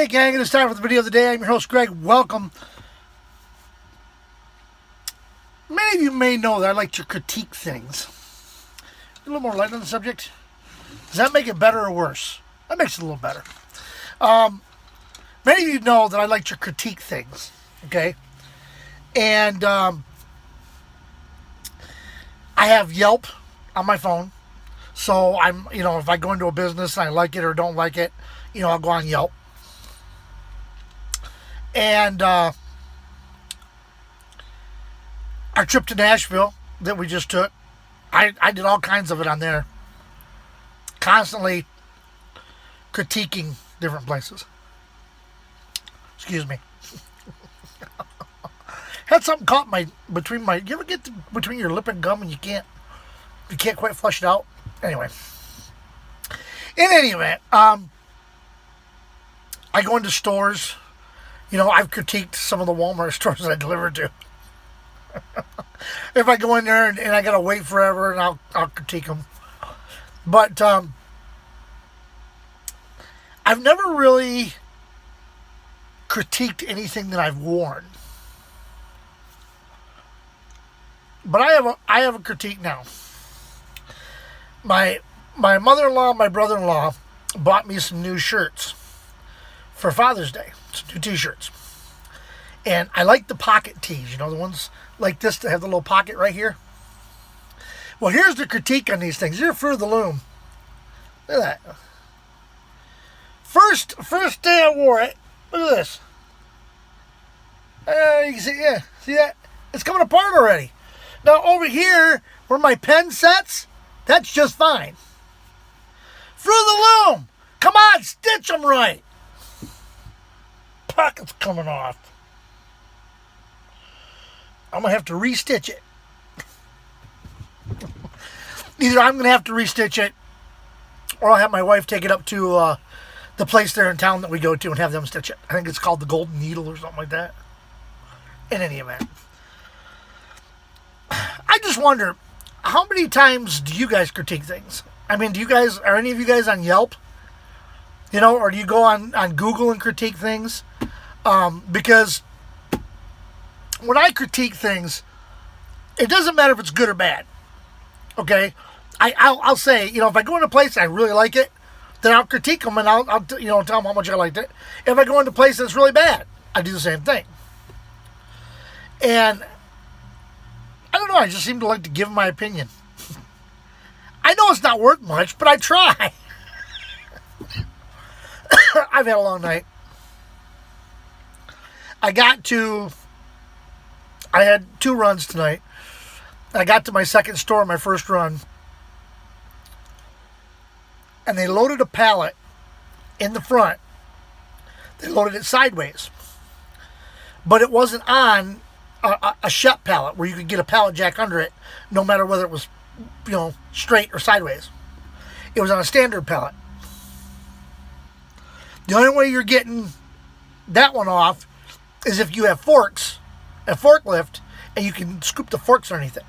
Alright gang, it is time for the video of the day. I'm your host Greg. Welcome. Many of you may know that I like to critique things. A little more light on the subject. Does that make it better or worse? That makes it a little better. Many of you know that I like to critique things. Okay? And I have Yelp on my phone. So if I go into a business and I like it or don't like it, I'll go on Yelp. And our trip to Nashville that we just took, I did all kinds of it on there. Constantly critiquing different places. Excuse me. Had something caught between my. You ever get between your lip and gum and you can't quite flush it out? Anyway. In any event, I go into stores. I've critiqued some of the Walmart stores that I deliver to. If I go in there and I gotta wait forever, and I'll critique them. But I've never really critiqued anything that I've worn. But I have a critique now. My mother-in-law, my brother-in-law bought me some new shirts for Father's Day. Some new t-shirts. And I like the pocket tees, the ones like this that have the little pocket right here. Well, here's the critique on these things. Here's Fruit of the Loom. Look at that. First day I wore it, look at this. You can see that? It's coming apart already. Now over here, where my pen sets, that's just fine. Fruit of the Loom! Come on, stitch them right! Pocket's coming off. I'm going to have to restitch it. Either I'm going to have to restitch it, or I'll have my wife take it up to the place there in town that we go to and have them stitch it. I think it's called the Golden Needle or something like that. In any event. I just wonder, how many times do you guys critique things? I mean, are any of you guys on Yelp? Or do you go on Google and critique things? Because when I critique things, it doesn't matter if it's good or bad. Okay? I'll say, if I go into a place and I really like it, then I'll critique them and I'll tell them how much I liked it. If I go into a place that's really bad, I do the same thing. And I don't know, I just seem to like to give my opinion. I know it's not worth much, but I try. I've had a long night. I had 2 runs tonight. I got to my second store, my first run, and they loaded a pallet in the front. They loaded it sideways. But it wasn't on a Shep pallet where you could get a pallet jack under it, no matter whether it was, straight or sideways. It was on a standard pallet. The only way you're getting that one off is if you have forks, a forklift, and you can scoop the forks underneath it.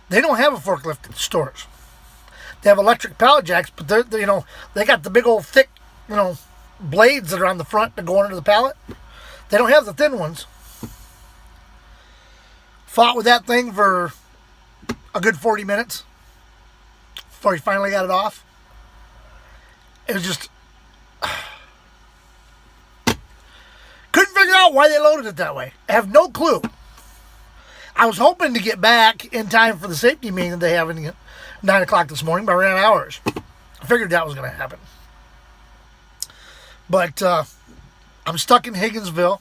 They don't have a forklift at the stores. They have electric pallet jacks, but they got the big old thick, blades that are on the front that go under the pallet. They don't have the thin ones. Fought with that thing for a good 40 minutes before he finally got it off. It was just... couldn't figure out why they loaded it that way. I have no clue. I was hoping to get back in time for the safety meeting that they have at 9 o'clock this morning, but I ran out of hours. I figured that was going to happen. But I'm stuck in Higginsville,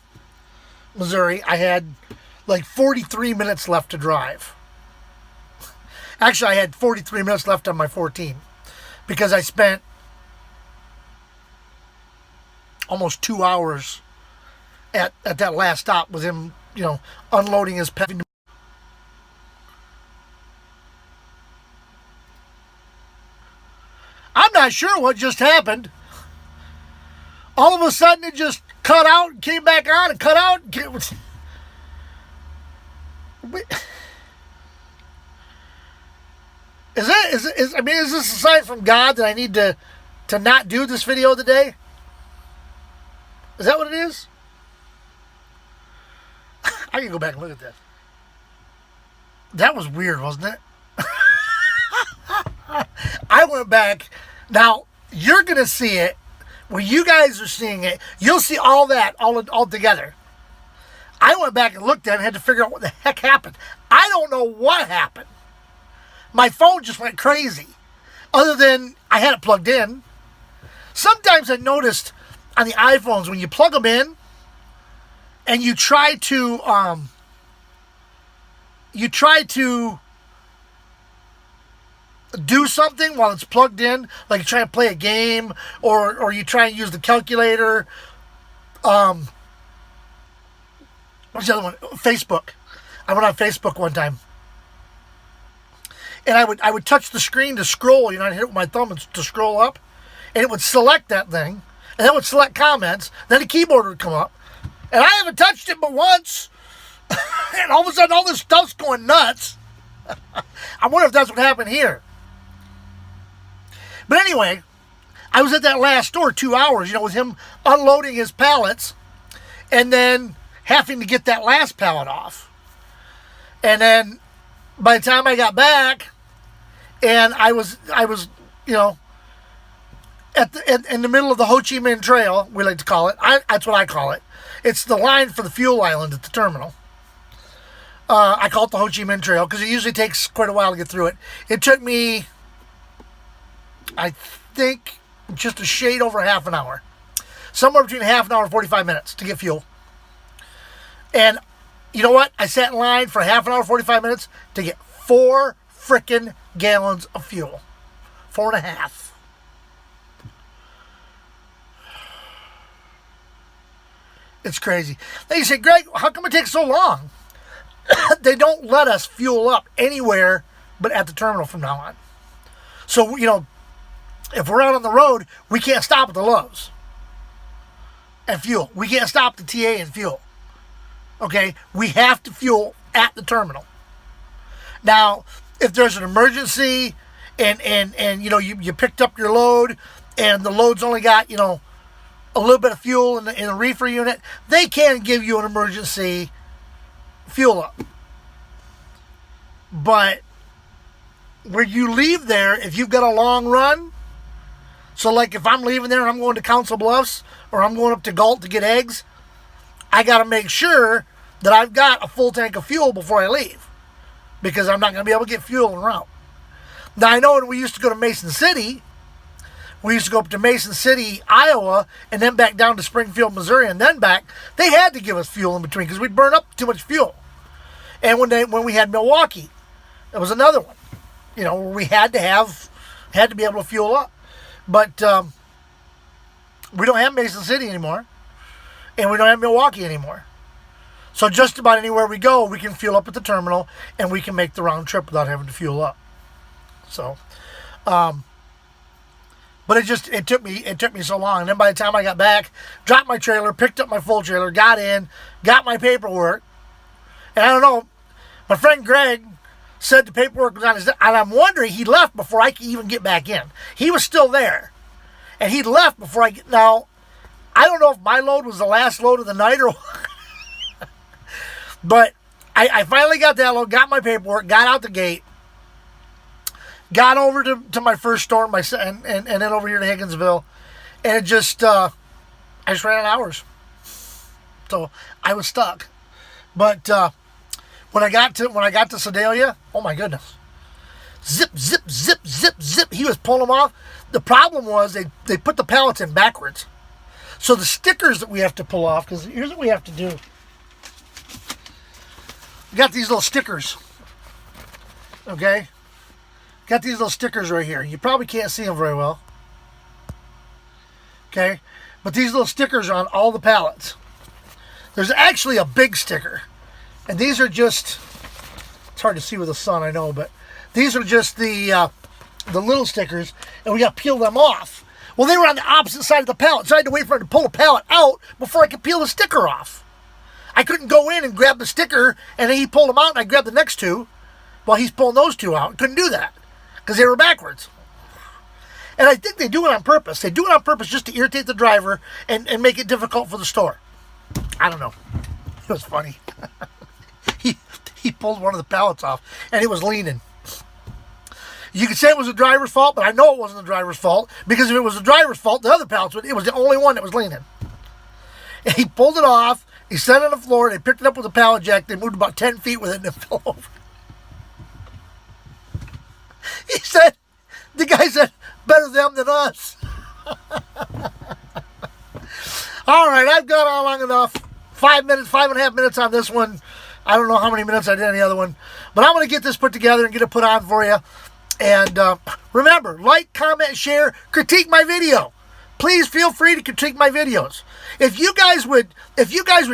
Missouri. I had like 43 minutes left to drive. Actually, I had 43 minutes left on my 14 because I spent almost 2 hours at that last stop with him, unloading his pet. I'm not sure what just happened. All of a sudden, it just cut out and came back on and cut out. Is this a sign from God that I need to to not do this video today? Is that what it is? I can go back and look at this. That was weird, wasn't it? I went back. Now, you're going to see it. When you guys are seeing it, you'll see all that all together. I went back and looked at it and had to figure out what the heck happened. I don't know what happened. My phone just went crazy. Other than I had it plugged in. Sometimes I noticed on the iPhones when you plug them in and you try to do something while it's plugged in, like you try to play a game or you try and use the calculator. What's the other one? Facebook. I went on Facebook one time. And I would touch the screen to scroll, I'd hit it with my thumb to scroll up. And it would select that thing. And then it would select comments. Then the keyboard would come up. And I haven't touched it but once. And all of a sudden all this stuff's going nuts. I wonder if that's what happened here. But anyway, I was at that last store 2 hours, with him unloading his pallets. And then having to get that last pallet off. And then by the time I got back, and I was in the middle of the Ho Chi Minh Trail, we like to call it. That's what I call it. It's the line for the fuel island at the terminal. I call it the Ho Chi Minh Trail because it usually takes quite a while to get through it. It took me, I think, just a shade over half an hour. Somewhere between half an hour and 45 minutes to get fuel. And you know what? I sat in line for half an hour, 45 minutes to get 4 frickin' gallons of fuel. 4.5. It's crazy. Then you say, Greg, how come it takes so long? They don't let us fuel up anywhere but at the terminal from now on. So, if we're out on the road, we can't stop at the Lowe's and fuel. We can't stop the TA and fuel. Okay? We have to fuel at the terminal. Now, if there's an emergency and you picked up your load and the load's only got, a little bit of fuel in the reefer unit, they can give you an emergency fuel up. But where you leave there, if you've got a long run, so like if I'm leaving there and I'm going to Council Bluffs or I'm going up to Galt to get eggs, I got to make sure that I've got a full tank of fuel before I leave, because I'm not going to be able to get fuel en route. Now, I know when we used to go to Mason City, we used to go up to Mason City, Iowa, and then back down to Springfield, Missouri, and then back. They had to give us fuel in between because we'd burn up too much fuel. And when we had Milwaukee, there was another one, where we had to be able to fuel up. But we don't have Mason City anymore, and we don't have Milwaukee anymore. So just about anywhere we go, we can fuel up at the terminal, and we can make the round trip without having to fuel up. So, but it took me so long. And then by the time I got back, dropped my trailer, picked up my full trailer, got in, got my paperwork, and I don't know. My friend Greg said the paperwork was on his desk, and I'm wondering he left before I could even get back in. He was still there, and he left before I get. Now, I don't know if my load was the last load of the night or what. But I finally got that load, got my paperwork, got out the gate, got over to my first store, and then over here to Higginsville, and it just I just ran out of hours, so I was stuck. But when I got to Sedalia, oh my goodness, zip, zip, zip, zip, zip. He was pulling them off. The problem was they put the pallets in backwards, so the stickers that we have to pull off. Because here's what we have to do. We got these little stickers. Okay. Got these little stickers right here. You probably can't see them very well. Okay. But these little stickers are on all the pallets. There's actually a big sticker. And these are just, it's hard to see with the sun, I know, but these are just the little stickers, and we got to peel them off. Well, they were on the opposite side of the pallet, so I had to wait for him to pull the pallet out before I could peel the sticker off. I couldn't go in and grab the sticker, and then he pulled them out, and I grabbed the next two while he's pulling those two out. Couldn't do that because they were backwards. And I think they do it on purpose. They do it on purpose just to irritate the driver and make it difficult for the store. I don't know. It was funny. he pulled one of the pallets off, and it was leaning. You could say it was the driver's fault, but I know it wasn't the driver's fault, because if it was the driver's fault, the other pallets, it was the only one that was leaning. And he pulled it off, he set it on the floor, they picked it up with a pallet jack, they moved about 10 feet with it, and it fell over. He said, the guy said, better them than us. All right, I've gone on long enough. 5 minutes, 5.5 minutes on this one. I don't know how many minutes I did on the other one, but I'm going to get this put together and get it put on for you. And remember, like, comment, share, critique my video. Please feel free to critique my videos. If you guys would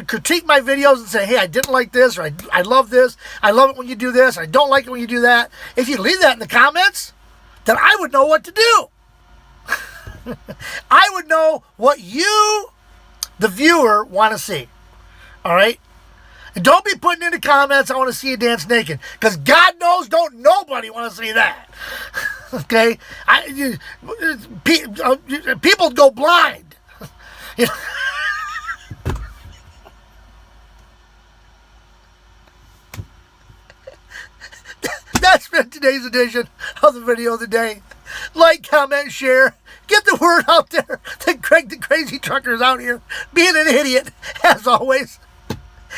critique my videos and say, hey, I didn't like this, or I love this, I love it when you do this, I don't like it when you do that. If you leave that in the comments, then I would know what to do. I would know what you, the viewer, want to see. All right? And don't be putting in the comments, I want to see you dance naked. Because God knows, don't nobody want to see that. Okay? People go blind. You know? That's been today's edition of the video of the day. Like, comment, share. Get the word out there that Craig the Crazy Trucker is out here being an idiot, as always.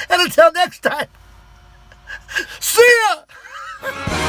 And until next time, see ya!